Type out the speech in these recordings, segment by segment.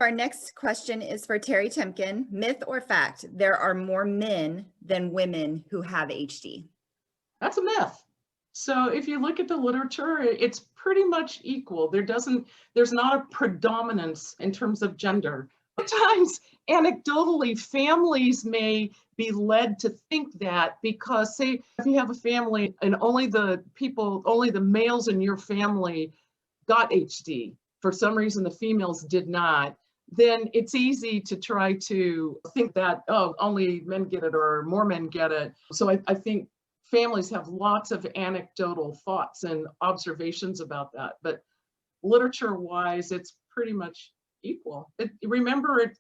Our next question is for Terry Temkin. Myth or fact, there are more men than women who have HD? That's a myth. So if you look at the literature, it's pretty much equal. There's not a predominance in terms of gender. Sometimes anecdotally, families may be led to think that because, say, if you have a family and only the males in your family got HD, for some reason the females did not, then it's easy to try to think that, oh, only men get it or more men get it. So I think families have lots of anecdotal thoughts and observations about that. But literature-wise, it's pretty much equal. Remember,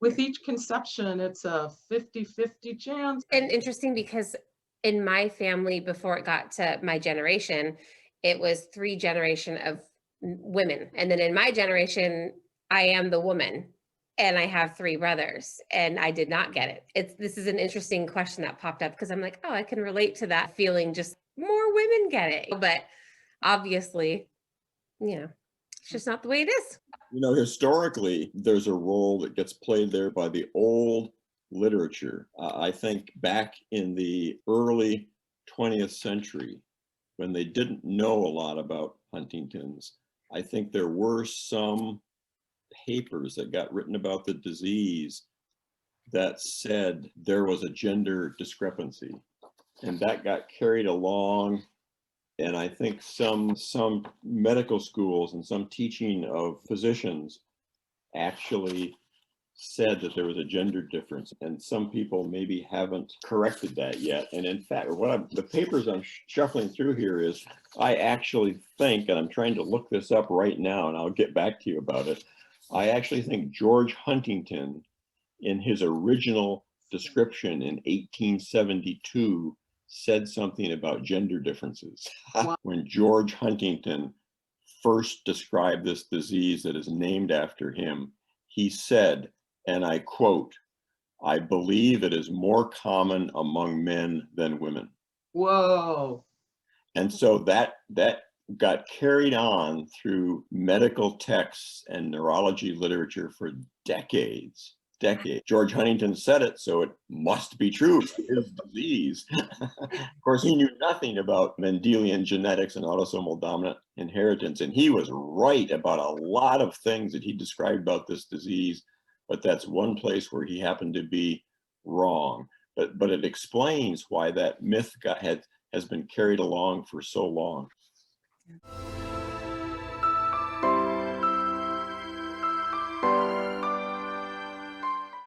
with each conception, it's a 50-50 chance. And interesting because in my family, before it got to my generation, it was 3 generations of women. And then in my generation, I am the woman and I have 3 brothers and I did not get it. This is an interesting question that popped up because I'm like, oh, I can relate to that feeling, just more women get it. But obviously, it's just not the way it is. Historically, there's a role that gets played there by the old literature. I think back in the early 20th century, when they didn't know a lot about Huntington's, I think there were some papers that got written about the disease that said there was a gender discrepancy, and that got carried along. And I think some medical schools and some teaching of physicians actually said that there was a gender difference, and some people maybe haven't corrected that yet. And in fact, the papers I'm shuffling through here is, I actually think, and I'm trying to look this up right now, and I'll get back to you about it. I actually think George Huntington, in his original description in 1872, said something about gender differences. When George Huntington first described this disease that is named after him, he said, and I quote, "I believe it is more common among men than women." Whoa. And so that got carried on through medical texts and neurology literature for decades. George Huntington said it, so it must be true. His disease. Of course, he knew nothing about Mendelian genetics and autosomal dominant inheritance, and he was right about a lot of things that he described about this disease, but that's one place where he happened to be wrong. But it explains why that myth has been carried along for so long.